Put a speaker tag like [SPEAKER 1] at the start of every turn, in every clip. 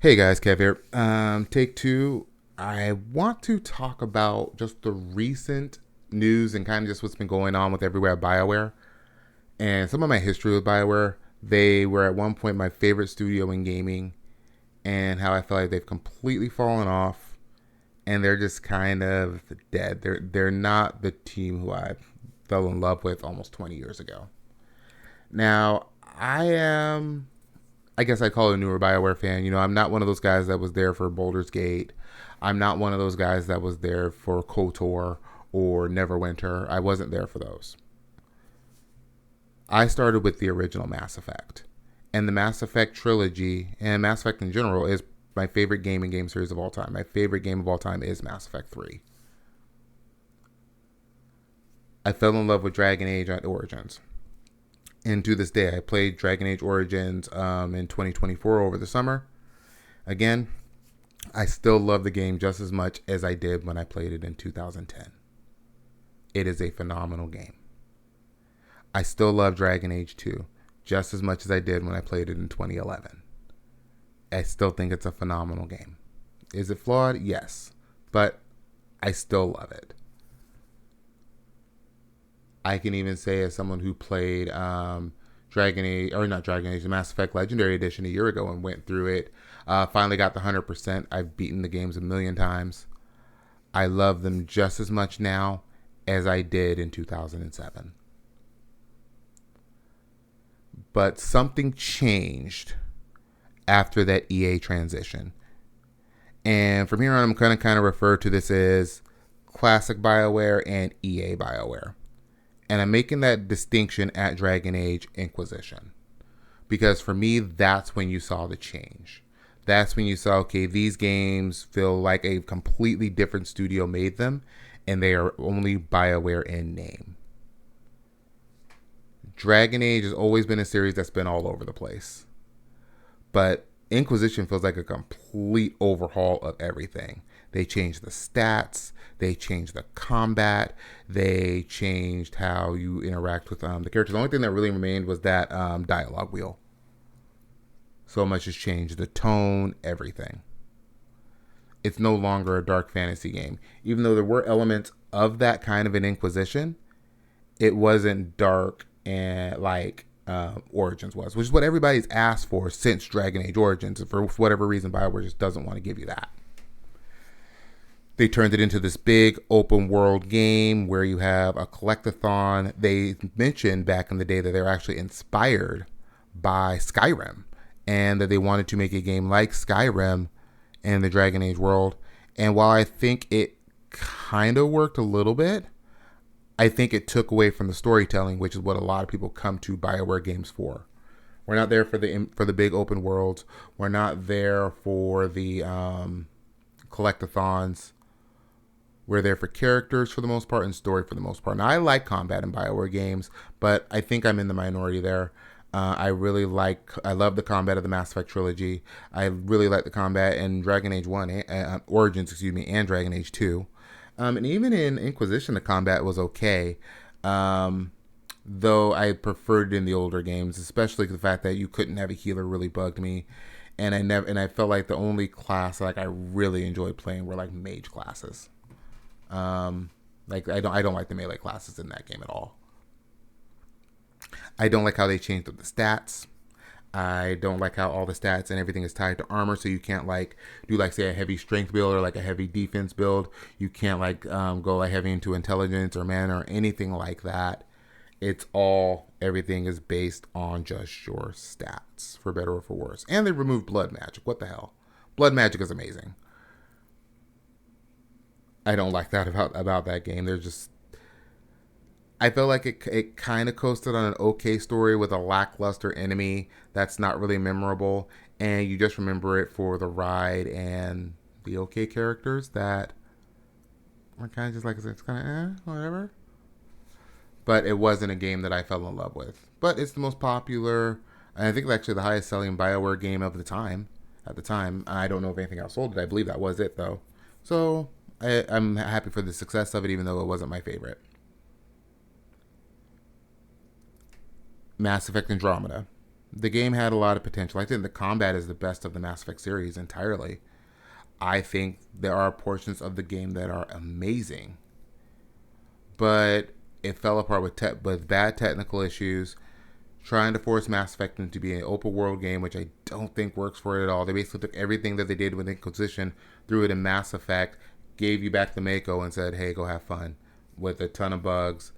[SPEAKER 1] Hey guys, Kev here. Take two. I want to talk about just the recent news and kind of just what's been going on with everywhere at Bioware and some of my history with Bioware. They were at one point my favorite studio in gaming, and how I feel like they've completely fallen off, and they're just kind of dead. They're not the team who I fell in love with almost 20 years ago. Now I am I guess I call it a newer Bioware fan. I'm not one of those guys that was there for Baldur's Gate. I'm not one of those guys that was there for KOTOR or Neverwinter. I wasn't there for those. I started with the original Mass Effect. And the Mass Effect trilogy, and Mass Effect in general, is my favorite game series of all time. My favorite game of all time is Mass Effect 3. I fell in love with Dragon Age at Origins. And to this day, I played Dragon Age Origins in 2024 over the summer. Again, I still love the game just as much as I did when I played it in 2010. It is a phenomenal game. I still love Dragon Age 2 just as much as I did when I played it in 2011. I still think it's a phenomenal game. Is it flawed? Yes. But I still love it. I can even say, as someone who played Dragon Age, or not Dragon Age, the Mass Effect Legendary Edition a year ago and went through it, finally got the 100%. I've beaten the games a million times. I love them just as much now as I did in 2007. But something changed after that EA transition. And from here on, I'm going to kind of refer to this as classic BioWare and EA BioWare. And I'm making that distinction at Dragon Age Inquisition. Because for me, that's when you saw the change. That's when you saw, okay, these games feel like a completely different studio made them, and they are only BioWare in name. Dragon Age has always been a series that's been all over the place. But Inquisition feels like a complete overhaul of everything. They changed the stats. They changed the combat. They changed how you interact with the characters. The only thing that really remained was that dialogue wheel. So much has changed. The tone, everything. It's no longer a dark fantasy game. Even though there were elements of that kind of an Inquisition, it wasn't dark and like Origins was, which is what everybody's asked for since Dragon Age Origins. For whatever reason, BioWare just doesn't want to give you that. They turned it into this big open world game where you have a collectathon. They mentioned back in the day that they were actually inspired by Skyrim and that they wanted to make a game like Skyrim in the Dragon Age world. And while I think it kind of worked a little bit, I think it took away from the storytelling, which is what a lot of people come to BioWare games for. We're not there for the big open worlds. We're not there for the collectathons. We're there for characters for the most part and story for the most part. Now, I like combat in BioWare games, but I think I'm in the minority there. I love the combat of the Mass Effect trilogy. I really like the combat in Dragon Age 1, Origins, and Dragon Age 2. And even in Inquisition, the combat was okay. Though I preferred it in the older games, especially the fact that you couldn't have a healer really bugged me. And I felt like the only class like I really enjoyed playing were like mage classes. I don't like the melee classes in that game at all. I don't like how they changed up the stats. I don't like how all the stats and everything is tied to armor, so you can't like do like say a heavy strength build or like a heavy defense build. You can't like go like heavy into intelligence or mana or anything like that. It's all everything is based on just your stats, for better or for worse. And they removed blood magic. What the hell? Blood magic is amazing. I don't like that about that game. There's just I feel like it kind of coasted on an okay story with a lackluster enemy that's not really memorable, and you just remember it for the ride and the okay characters that are kind of just like it's kind of whatever. But it wasn't a game that I fell in love with. But it's the most popular, and I think actually the highest selling BioWare game of the time. At the time, I don't know if anything else sold it. I believe that was it though. So I'm happy for the success of it, even though it wasn't my favorite. Mass Effect Andromeda. The game had a lot of potential. I think the combat is the best of the Mass Effect series entirely. I think there are portions of the game that are amazing, but it fell apart with bad technical issues, trying to force Mass Effect into be an open world game, which I don't think works for it at all. They basically took everything that they did with Inquisition, threw it in Mass Effect, gave you back the Mako, and said, "Hey, go have fun," with a ton of bugs,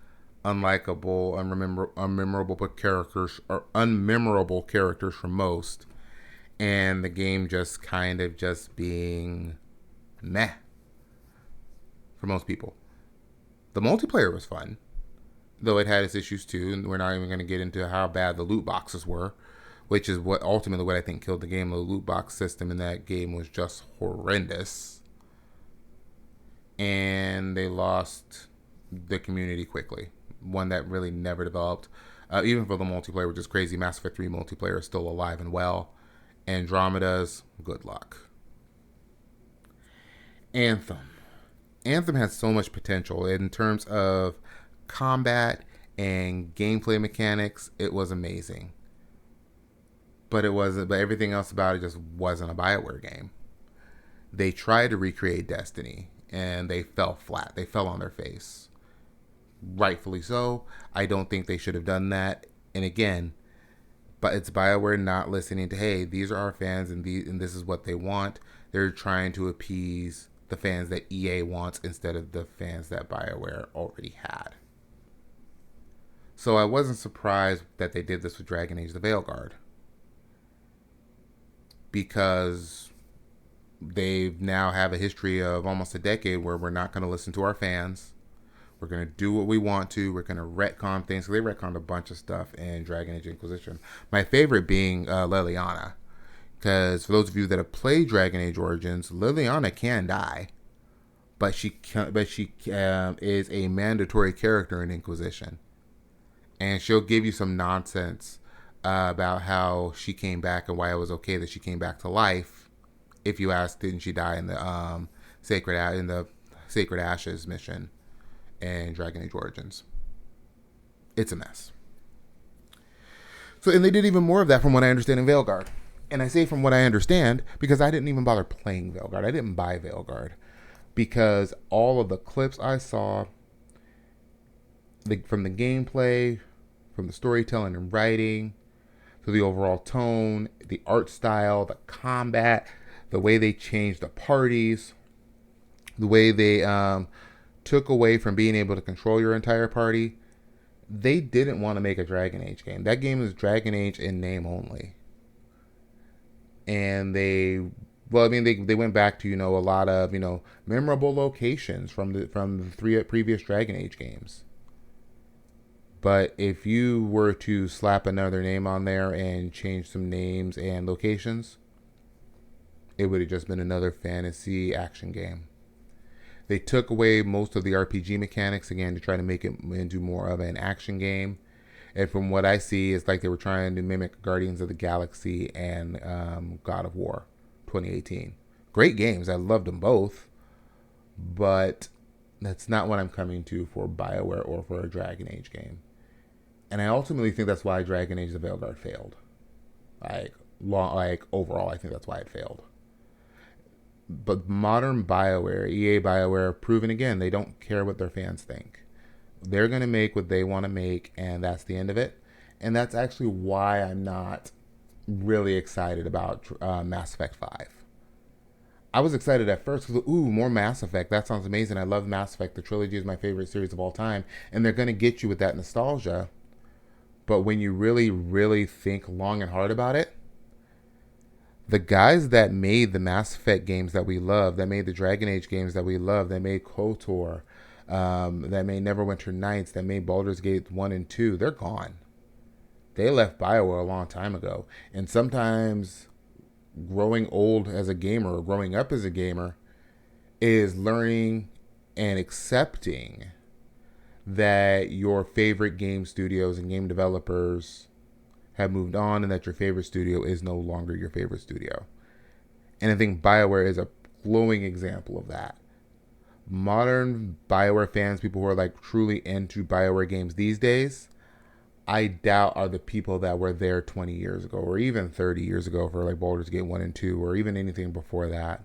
[SPEAKER 1] unlikable, unmemorable characters, or unmemorable characters for most, and the game just kind of just being meh for most people. The multiplayer was fun, though it had its issues too, and we're not even going to get into how bad the loot boxes were, which is what ultimately what I think killed the game. The loot box system in that game was just horrendous, and they lost the community quickly. One that really never developed, even for the multiplayer, which is crazy. Mass Effect 3 multiplayer is still alive and well. Andromeda's, good luck. Anthem. Anthem has so much potential in terms of combat and gameplay mechanics. It was amazing, but everything else about it just wasn't a Bioware game. They tried to recreate Destiny, and they fell flat. They fell on their face. Rightfully so. I don't think they should have done that. And again, but it's Bioware not listening to, hey, these are our fans, and this is what they want. They're trying to appease the fans that EA wants instead of the fans that Bioware already had. So I wasn't surprised that they did this with Dragon Age The Veilguard, because they now have a history of almost a decade where we're not going to listen to our fans. We're going to do what we want to. We're going to retcon things. So they retconned a bunch of stuff in Dragon Age Inquisition. My favorite being Liliana. Because for those of you that have played Dragon Age Origins, Liliana can die. But she is a mandatory character in Inquisition. And she'll give you some nonsense about how she came back and why it was okay that she came back to life. If you ask, didn't she die in the Sacred Ashes mission and Dragon Age Origins? It's a mess. So, and they did even more of that from what I understand in Veilguard. And I say from what I understand because I didn't even bother playing Veilguard. I didn't buy Veilguard because all of the clips I saw from the gameplay, from the storytelling and writing, to the overall tone, the art style, the combat, the way they changed the parties, the way they took away from being able to control your entire party. They didn't want to make a Dragon Age game. That game is Dragon Age in name only. And they went back to, a lot of, memorable locations from the 3 previous Dragon Age games. But if you were to slap another name on there and change some names and locations, it would have just been another fantasy action game. They took away most of the RPG mechanics, again, to try to make it into more of an action game. And from what I see, it's like they were trying to mimic Guardians of the Galaxy and God of War 2018. Great games. I loved them both. But that's not what I'm coming to for Bioware or for a Dragon Age game. And I ultimately think that's why Dragon Age The Veilguard failed. Overall, I think that's why it failed. But modern Bioware, EA Bioware, proven again, they don't care what their fans think. They're going to make what they want to make, and that's the end of it. And that's actually why I'm not really excited about Mass Effect 5. I was excited at first because, more Mass Effect. That sounds amazing. I love Mass Effect. The trilogy is my favorite series of all time. And they're going to get you with that nostalgia. But when you really, really think long and hard about it, the guys that made the Mass Effect games that we love, that made the Dragon Age games that we love, that made KOTOR, that made Neverwinter Nights, that made Baldur's Gate 1 and 2, they're gone. They left Bioware a long time ago. And sometimes growing old as a gamer or growing up as a gamer is learning and accepting that your favorite game studios and game developers have moved on and that your favorite studio is no longer your favorite studio. And I think Bioware is a glowing example of that. Modern Bioware fans, people who are truly into Bioware games these days, I doubt are the people that were there 20 years ago or even 30 years ago for like Baldur's Gate 1 and 2 or even anything before that.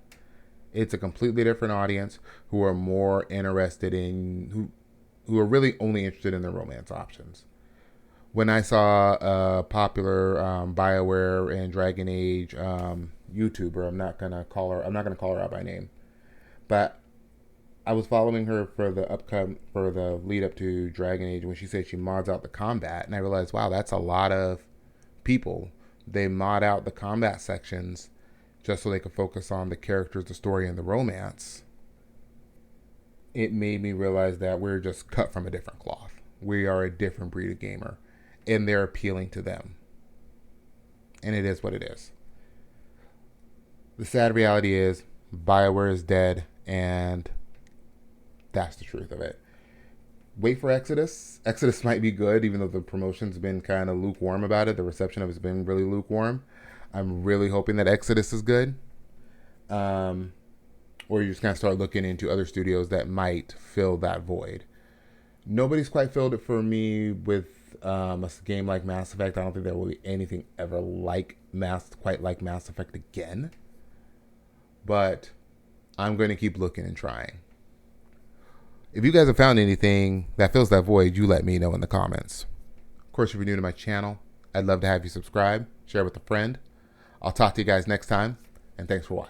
[SPEAKER 1] It's a completely different audience who are more interested in, who are really only interested in the romance options. When I saw a popular Bioware and Dragon Age YouTuber, I'm not gonna call her out by name, but I was following her for the lead up to Dragon Age when she said she mods out the combat, and I realized, wow, that's a lot of people. They mod out the combat sections just so they could focus on the characters, the story, and the romance. It made me realize that we're just cut from a different cloth. We are a different breed of gamer, and they're appealing to them. And it is what it is. The sad reality is BioWare is dead, and that's the truth of it. Wait for Exodus. Exodus might be good, even though the promotion's been kind of lukewarm about it. The reception of it's been really lukewarm. I'm really hoping that Exodus is good. Or you just kind of start looking into other studios that might fill that void. Nobody's quite filled it for me with a game like Mass Effect. I don't think there will be anything ever quite like Mass Effect again. But I'm going to keep looking and trying. If you guys have found anything that fills that void, you let me know in the comments. Of course, if you're new to my channel, I'd love to have you subscribe, share with a friend. I'll talk to you guys next time, and thanks for watching.